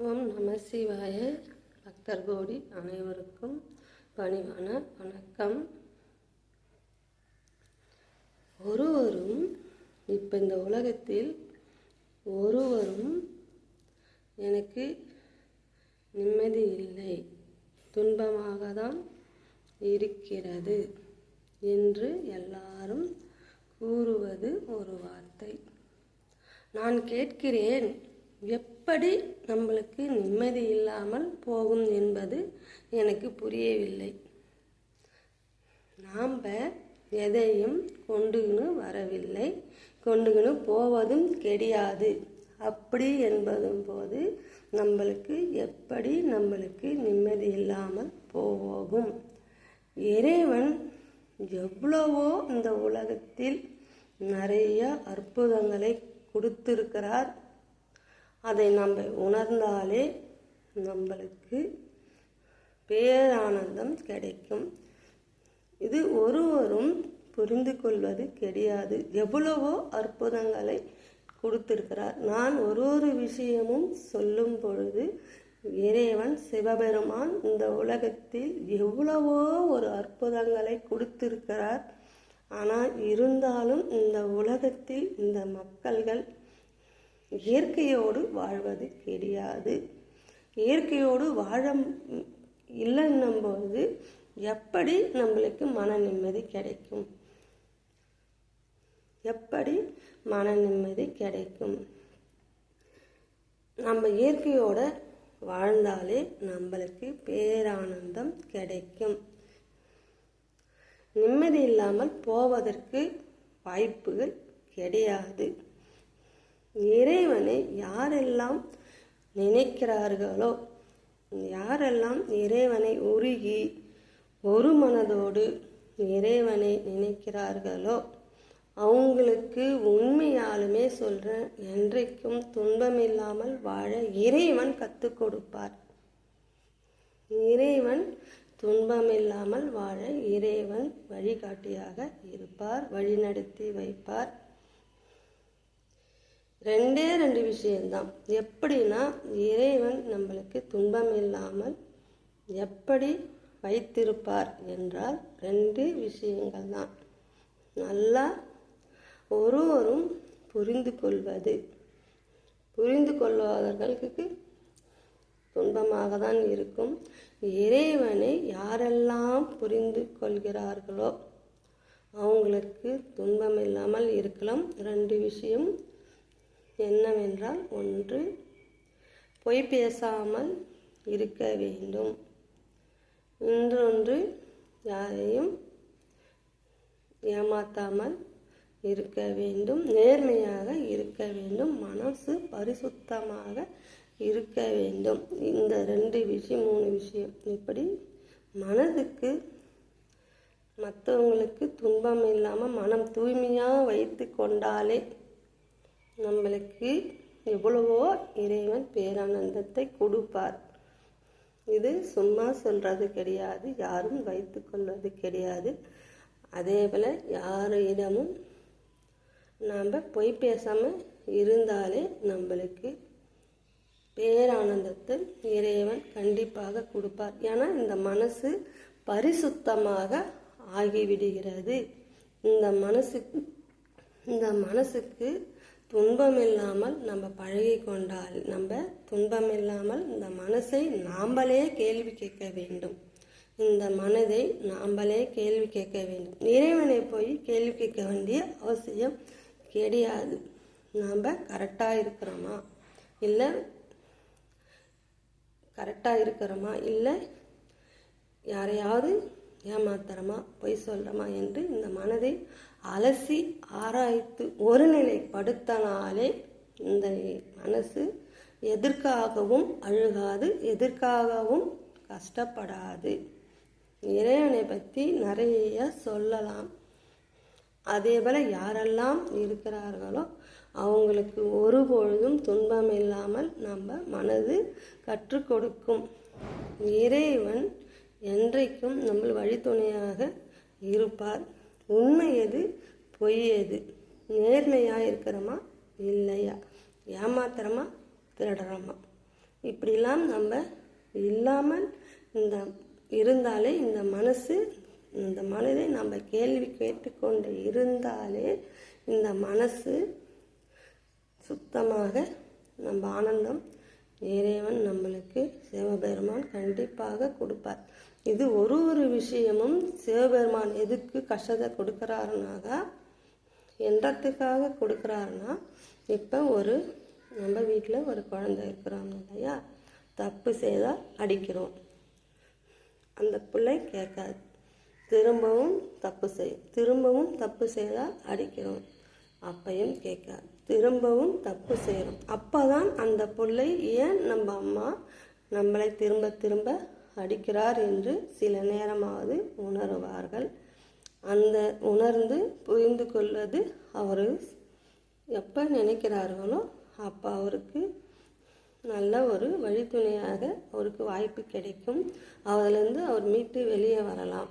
ஓம் நம சிவாய. பக்தர் கோடி அனைவருக்கும் பணிவான வணக்கம். ஒருவரும் இப்போ இந்த உலகத்தில் ஒருவரும் எனக்கு நிம்மதி இல்லை, துன்பமாக தான் இருக்கிறது என்று எல்லாரும் கூறுவது ஒரு வார்த்தை. நான் கேட்கிறேன், எப்படி நம்மளுக்கு நிம்மதி இல்லாமல் போகும் என்பது எனக்கு புரியவில்லை. நாம் எதையும் கொண்டுகின்னு வரவில்லை, கொண்டுகின்னு போவதும் கிடையாது. அப்படி என்பதும் போது நம்மளுக்கு எப்படி நிம்மதி இல்லாமல் போகும்? இறைவன் எவ்வளவோ இந்த உலகத்தில் நிறைய அற்புதங்களை கொடுத்திருக்கிறார். அதை நம்ம உணர்ந்தாலே நம்மளுக்கு பேரானந்தம் கிடைக்கும். இது ஒருவரும் புரிந்து கொள்வது கிடையாது. எவ்வளவோ அற்புதங்களை கொடுத்திருக்கிறார். நான் ஒரு விஷயமும் சொல்லும் பொழுது இறைவன் சிவபெருமான் இந்த உலகத்தில் எவ்வளவோ ஒரு அற்புதங்களை கொடுத்திருக்கிறார். ஆனால் இருந்தாலும் இந்த உலகத்தில் இந்த மக்கள்கள் இயற்கையோடு வாழ்வது கிடையாது. இயற்கையோடு வாழ இல்லைன்னும்போது எப்படி நம்மளுக்கு மன நிம்மதி கிடைக்கும்? எப்படி மன நிம்மதி கிடைக்கும்? நம்ம இயற்கையோட வாழ்ந்தாலே நம்மளுக்கு பேரானந்தம் கிடைக்கும். நிம்மதி இல்லாமல் போவதற்கு வாய்ப்புகள் கிடையாது. இறைவனை யாரெல்லாம் நினைக்கிறார்களோ, யாரெல்லாம் இறைவனை உருகி ஒரு மனதோடு இறைவனை நினைக்கிறார்களோ அவங்களுக்கு உண்மையாலுமே சொல்கிறேன், என்றைக்கும் துன்பமில்லாமல் வாழ இறைவன் கற்றுக் கொடுப்பார். இறைவன் துன்பமில்லாமல் வாழ இறைவன் வழிகாட்டியாக இருப்பார், வழிநடத்தி வைப்பார். ரெண்டு விஷயம்தான். எப்படின்னா, இறைவன் நம்மளுக்கு துன்பம் இல்லாமல் எப்படி வைத்திருப்பார் என்றால் 2 விஷயங்கள் தான். நல்லா ஒருவரும் புரிந்து கொள்வது. புரிந்து கொள்வாதவர்களுக்கு துன்பமாக தான் இருக்கும். இறைவனை யாரெல்லாம் புரிந்து கொள்கிறார்களோ அவங்களுக்கு துன்பம் இல்லாமல் இருக்கலாம். 2 விஷயம் என்னவென்றால், 1, பொய் பேசாமல் இருக்க வேண்டும். இன்னொன்று, யாரையும் ஏமாத்தாமல் இருக்க வேண்டும், நேர்மையாக இருக்க வேண்டும், மனசு பரிசுத்தமாக இருக்க வேண்டும். இந்த 2 விஷயம் 3 விஷயம் இப்படி மனதுக்கு மற்றவங்களுக்கு துன்பம் இல்லாமல் மனம் தூய்மையாக வைத்து கொண்டாலே நம்மளுக்கு எவ்வளவோ இறைவன் பேரானந்தத்தை கொடுப்பார். இது சும்மா சொல்கிறது கிடையாது, யாரும் வைத்து கொள்வது கிடையாது. அதே போல் யாரிடமும் நாம் பொய் பேசாமல் இருந்தாலே நம்மளுக்கு பேரானந்தத்தை இறைவன் கண்டிப்பாக கொடுப்பார். ஏன்னா இந்த மனசு பரிசுத்தமாக ஆகிவிடுகிறது. இந்த மனசுக்கு துன்பமில்லாமல் நம்ம பழகி கொண்டால், நம்ம துன்பமில்லாமல் இந்த மனசை நாம்பளே கேள்வி கேட்க வேண்டும். இந்த மனதை நாம்பளே கேள்வி கேட்க வேண்டும். இறைவனை போய் கேள்வி கேட்க வேண்டிய அவசியம் கிடையாது. நாம் கரெக்டாக இருக்கிறோமா இல்லை யாரையாவது ஏமாத்துறோமா, பொய் சொல்கிறோமா என்று இந்த மனதை அலசி ஆராய்த்து ஒருநிலைப்படுத்தினாலே இந்த மனசு எதற்காகவும் அழுகாது, எதற்காகவும் கஷ்டப்படாது. இறைவனை பற்றி நிறைய சொல்லலாம். அதே போல் யாரெல்லாம் இருக்கிறார்களோ அவங்களுக்கு ஒருபொழுதும் துன்பம் இல்லாமல் நம்ம மனது கற்றுக் கொடுக்கும். இறைவன் என்றைக்கும் நம்ம வழித்துணையாக இருப்பார். உண்மை எது, பொய் எது, நேர்மையாக இருக்கிறோமா இல்லையா, ஏமாத்துறோமா திருடுறோமா, இப்படிலாம் நம்ம இல்லாமல் இந்த இருந்தாலே இந்த மனதை நம்ம கேள்வி கேட்டுக்கொண்டு இருந்தாலே இந்த மனசு சுத்தமாக நம்ம ஆனந்தம் இறைவன் நம்மளுக்கு சிவபெருமான் கண்டிப்பாக கொடுப்பார். இது ஒரு விஷயமும் சிவபெருமான் எதுக்கு கஷ்டத்தை கொடுக்குறாருனாக்கா என்றத்துக்காக கொடுக்குறாருன்னா, இப்போ நம்ம வீட்டில் ஒரு குழந்தை இருக்கிறாங்க இல்லையா, தப்பு செய்தால் அடிக்கிறோம், அந்த பிள்ளை கேட்காது, திரும்பவும் தப்பு செய்தால் அடிக்கிறோம், அப்பையும் கேட்காது, திரும்பவும் தப்பு செய்கிறோம். அப்போ தான் அந்த பிள்ளை ஏன் நம்ம அம்மா நம்மளை திரும்ப திரும்ப அடிக்கிறார் என்று சில நேரமாவது உணருவார்கள். அந்த உணர்ந்து புரிந்து கொள்வது அவர் எப்போ நினைக்கிறார்களோ அப்போ அவருக்கு நல்ல ஒரு வழித்துணையாக அவருக்கு வாய்ப்பு கிடைக்கும். அதிலிருந்து அவர் மீட்டு வெளியே வரலாம்.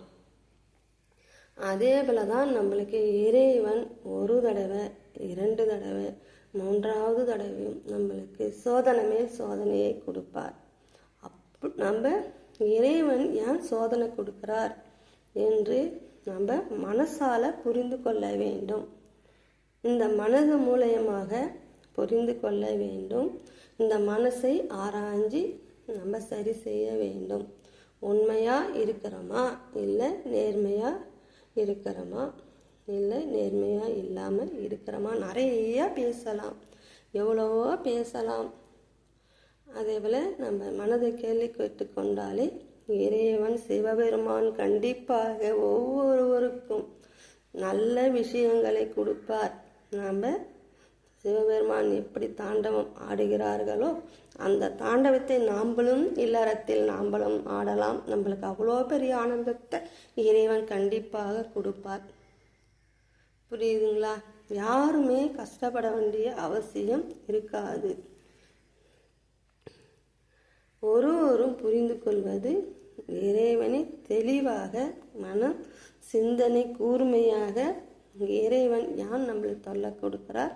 அதே போல தான் நம்மளுக்கு இறைவன் ஒரு தடவை, 2 தடவை, 3வது தடவையும் நம்மளுக்கு சோதனை மேல் சோதனையை கொடுப்பார். நம்ம இறைவன் ஏன் சோதனை கொடுக்கிறார் என்று நம்ம மனசால புரிந்து கொள்ள வேண்டும். இந்த மனது மூலயமாக புரிந்து கொள்ள வேண்டும். இந்த மனசை ஆராய்ஞ்சி நம்ம சரி செய்ய வேண்டும். உண்மையா இருக்கிறோமா, இல்லை நேர்மையா இருக்கிறோமா, இல்லை நேர்மையா இல்லாமல் இருக்கிறோமா, நிறைய பேசலாம், எவ்வளவோ பேசலாம். அதே போல் நம்ம மனதை கேள்வி கேட்டுக்கொண்டாலே இறைவன் சிவபெருமான் கண்டிப்பாக ஒவ்வொருவருக்கும் நல்ல விஷயங்களை கொடுப்பார். நம்ம சிவபெருமான் எப்படி தாண்டவம் ஆடுகிறார்களோ அந்த தாண்டவத்தை நாம்பளும் இல்லறத்தில் நாம்பளும் ஆடலாம். நம்மளுக்கு அவ்வளோ பெரிய ஆனந்தத்தை இறைவன் கண்டிப்பாக கொடுப்பார். புரியுதுங்களா? யாருமே கஷ்டப்பட வேண்டிய அவசியம் இருக்காது. ஒருவரும் புரிந்து கொள்வது இறைவனை தெளிவாக மனம் சிந்தனை கூர்மையாக இறைவன் யான் நம்மளுக்கு தொல்லை கொடுக்கிறார்,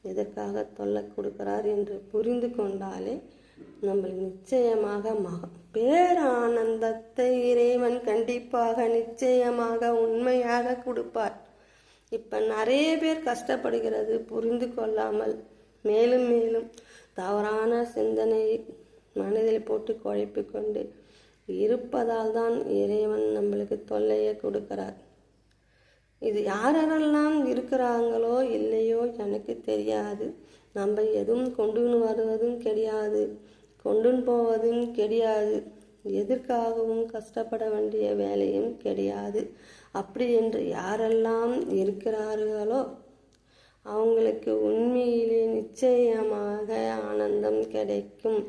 எதற்காக தொல்லை கொடுக்கிறார் என்று புரிந்து கொண்டாலே நம்மளுக்கு நிச்சயமாக பேரானந்தத்தை இறைவன் கண்டிப்பாக நிச்சயமாக உண்மையாக கொடுப்பார். இப்போ நிறைய பேர் கஷ்டப்படுகிறது புரிந்து கொள்ளாமல் மேலும் மேலும் தவறான சிந்தனை மனதில் போட்டு குழப்பி கொண்டு இருப்பதால் தான் இறைவன் நம்மளுக்கு தொல்லையை கொடுக்கிறார். இது யாரெல்லாம் இருக்கிறாங்களோ இல்லையோ எனக்கு தெரியாது. நம்ம எதுவும் கொண்டுன்னு வருவதும் கிடையாது, கொண்டுன்னு போவதும் கிடையாது, எதற்காகவும் கஷ்டப்பட வேண்டிய வேலையும் கிடையாது. அப்படி என்று யாரெல்லாம் இருக்கிறார்களோ அவங்களுக்கு உண்மையிலே நிச்சயமாக ஆனந்தம் கிடைக்கும்.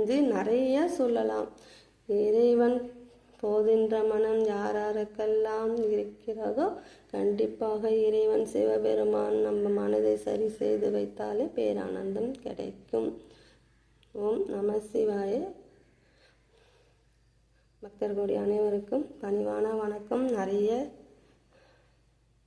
இது நிறைய சொல்லலாம். இறைவன் போதின்ற மனம் யாருக்கெல்லாம் இருக்கிறதோ கண்டிப்பாக இறைவன் சிவபெருமான் நம்ம மனதை சரி செய்து வைத்தாலே பேரானந்தம் கிடைக்கும். ஓம் நம சிவாய. பக்தர்களுடைய அனைவருக்கும் பணிவான வணக்கம். நிறைய